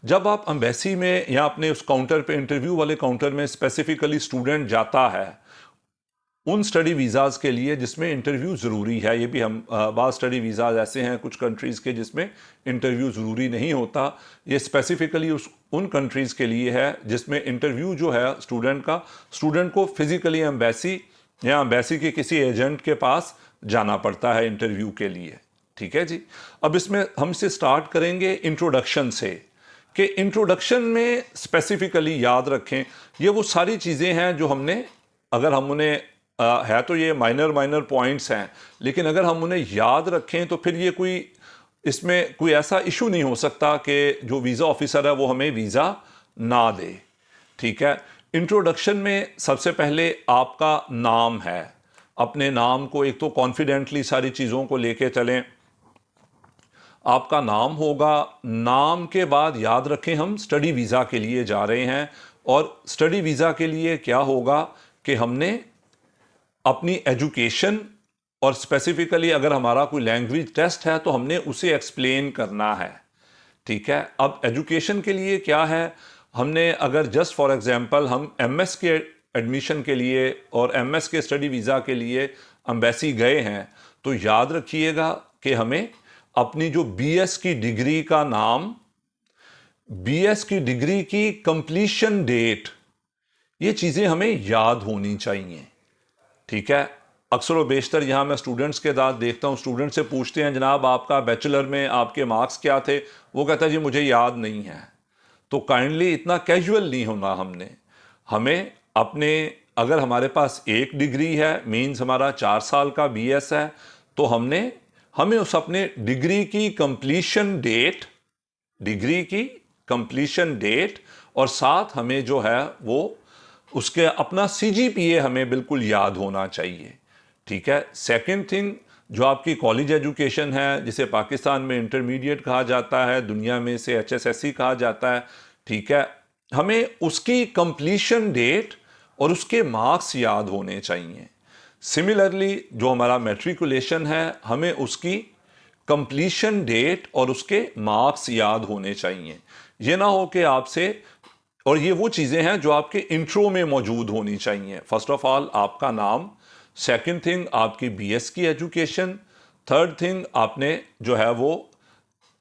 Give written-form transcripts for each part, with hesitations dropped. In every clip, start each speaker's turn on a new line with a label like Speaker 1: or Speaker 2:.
Speaker 1: जब आप एम्बेसी में या अपने उस काउंटर पे, इंटरव्यू वाले काउंटर में स्पेसिफिकली स्टूडेंट जाता है उन स्टडी वीज़ाज़ के लिए जिसमें इंटरव्यू ज़रूरी है, ये भी हम बाद स्टडी वीज़ाज़ ऐसे हैं कुछ कंट्रीज़ के जिसमें इंटरव्यू ज़रूरी नहीं होता, ये स्पेसिफिकली उन कंट्रीज़ के लिए है जिसमें इंटरव्यू जो है स्टूडेंट को फिज़िकली एम्बेसी या एम्बेसी के किसी एजेंट के पास जाना पड़ता है इंटरव्यू के लिए। ठीक है जी। अब इसमें हम इसे स्टार्ट करेंगे इंट्रोडक्शन से, कि इंट्रोडक्शन में स्पेसिफिकली याद रखें ये वो सारी चीज़ें हैं जो हमने, अगर हम उन्हें है तो ये माइनर पॉइंट्स हैं, लेकिन अगर हम उन्हें याद रखें तो फिर ये इसमें कोई ऐसा इशू नहीं हो सकता कि जो वीज़ा ऑफिसर है वो हमें वीज़ा ना दे। ठीक है। इंट्रोडक्शन में सबसे पहले आपका नाम है, अपने नाम को एक तो कॉन्फिडेंटली सारी चीज़ों को लेके चलें। आपका नाम होगा, नाम के बाद याद रखें हम स्टडी वीज़ा के लिए जा रहे हैं, और स्टडी वीज़ा के लिए क्या होगा कि हमने अपनी एजुकेशन, और स्पेसिफिकली अगर हमारा कोई लैंग्वेज टेस्ट है तो हमने उसे एक्सप्लेन करना है। ठीक है। अब एजुकेशन के लिए क्या है, हमने अगर जस्ट फॉर एग्जांपल हम एमएस के एडमिशन के लिए और एमएस के स्टडी वीज़ा के लिए एम्बेसी गए हैं तो याद रखिएगा कि हमें अपनी जो बीएस की डिग्री का नाम, बीएस की डिग्री की कंप्लीशन डेट, ये चीज़ें हमें याद होनी चाहिए। ठीक है। अक्सर व बेशतर यहाँ मैं स्टूडेंट्स के साथ देखता हूँ, स्टूडेंट से पूछते हैं जनाब आपका बैचलर में आपके मार्क्स क्या थे, वो कहता है जी मुझे याद नहीं है। तो काइंडली इतना कैजुअल नहीं होना हमने, हमें अपने, अगर हमारे पास एक डिग्री है मीन्स हमारा 4 साल का बीएस है, तो हमें उस अपने डिग्री की कंप्लीशन डेट और साथ हमें जो है वो उसके अपना सीजीपीए हमें बिल्कुल याद होना चाहिए। ठीक है। सेकंड थिंग, जो आपकी कॉलेज एजुकेशन है जिसे पाकिस्तान में इंटरमीडिएट कहा जाता है, दुनिया में इसे एचएसएससी कहा जाता है। ठीक है। हमें उसकी कंप्लीशन डेट और उसके मार्क्स याद होने चाहिए। सिमिलरली जो हमारा मैट्रिकुलेशन है, हमें उसकी कंप्लीशन डेट और उसके मार्क्स याद होने चाहिए। ये ना हो कि आपसे, और ये वो चीज़ें हैं जो आपके इंट्रो में मौजूद होनी चाहिए। फर्स्ट ऑफ ऑल आपका नाम, सेकंड थिंग आपकी बीएस की एजुकेशन, थर्ड थिंग आपने जो है वो,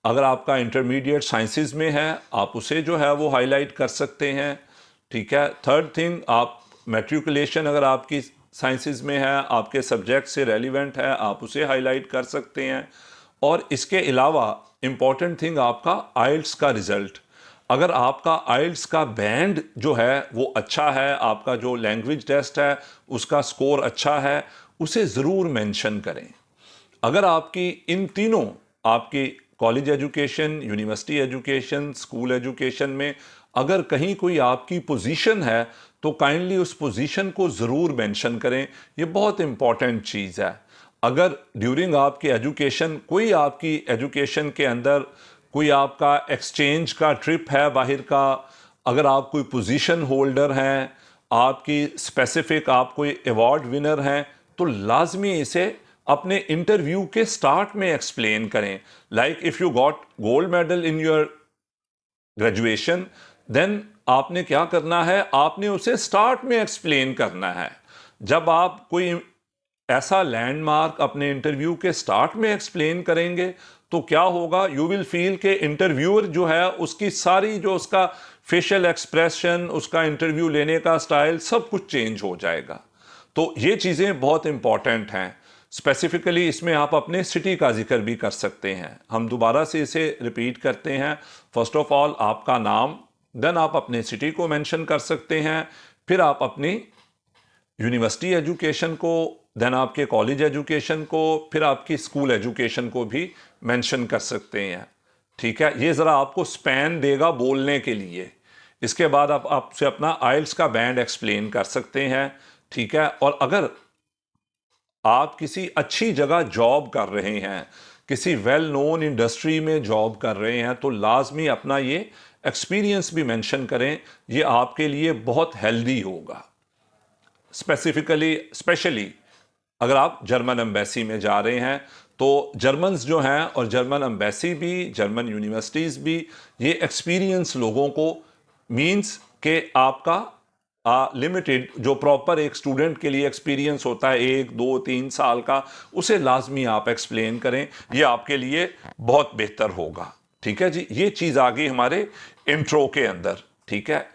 Speaker 1: अगर आपका इंटरमीडिएट साइंसेज में है आप उसे जो है वो हाईलाइट कर सकते हैं। ठीक है। थर्ड थिंग आप मैट्रिकुलेशन अगर आपकी साइंसेज में है, आपके सब्जेक्ट से रेलिवेंट है, आप उसे हाईलाइट कर सकते हैं। और इसके अलावा इम्पॉर्टेंट थिंग आपका आइल्स का रिज़ल्ट, अगर आपका आइल्स का बैंड जो है वो अच्छा है, आपका जो लैंग्वेज टेस्ट है उसका स्कोर अच्छा है, उसे ज़रूर मेंशन करें। अगर आपकी इन तीनों, आपकी college education, university education, school education में अगर कहीं कोई आपकी पोजीशन है तो काइंडली उस पोजीशन को ज़रूर मेंशन करें, ये बहुत इंपॉर्टेंट चीज़ है। अगर ड्यूरिंग आपकी एजुकेशन, कोई आपकी एजुकेशन के अंदर कोई आपका एक्सचेंज का ट्रिप है बाहर का, अगर आप कोई पोजीशन होल्डर हैं, आपकी स्पेसिफिक आप कोई अवार्ड विनर हैं, तो लाजमी इसे अपने इंटरव्यू के स्टार्ट में एक्सप्लेन करें। Like if you got gold medal in your graduation, then आपने क्या करना है, आपने उसे स्टार्ट में एक्सप्लेन करना है। जब आप कोई ऐसा लैंडमार्क अपने इंटरव्यू के स्टार्ट में एक्सप्लेन करेंगे तो क्या होगा, यू विल फील के इंटरव्यूअर जो है उसकी सारी जो उसका फेशियल एक्सप्रेशन, उसका इंटरव्यू लेने का स्टाइल, सब कुछ चेंज हो जाएगा। तो ये चीज़ें बहुत इंपॉर्टेंट हैं। स्पेसिफिकली इसमें आप अपने सिटी का जिक्र भी कर सकते हैं। हम दोबारा से इसे रिपीट करते हैं। फर्स्ट ऑफ ऑल आपका नाम, देन आप अपने सिटी को मेंशन कर सकते हैं, फिर आप अपनी यूनिवर्सिटी एजुकेशन को, देन आपके कॉलेज एजुकेशन को, फिर आपकी स्कूल एजुकेशन को भी मेंशन कर सकते हैं। ठीक है। ये ज़रा आपको स्पैन देगा बोलने के लिए। इसके बाद आप आपसे अपना आइल्स का बैंड एक्सप्लेन कर सकते हैं। ठीक है। और अगर आप किसी अच्छी जगह जॉब कर रहे हैं, किसी वेल नोन इंडस्ट्री में जॉब कर रहे हैं, तो लाजमी अपना ये एक्सपीरियंस भी मेंशन करें। ये आपके लिए बहुत हेल्दी होगा। स्पेशली अगर आप जर्मन एम्बेसी में जा रहे हैं तो जर्मन्स जो हैं और जर्मन एम्बेसी भी, जर्मन यूनिवर्सिटीज़ भी ये एक्सपीरियंस लोगों को मींस के आपका लिमिटेड जो प्रॉपर एक स्टूडेंट के लिए एक्सपीरियंस होता है 1 2 3 साल का, उसे लाजमी आप एक्सप्लेन करें, ये आपके लिए बहुत बेहतर होगा। ठीक है जी, ये चीज़ आ गई हमारे इंट्रो के अंदर। ठीक है,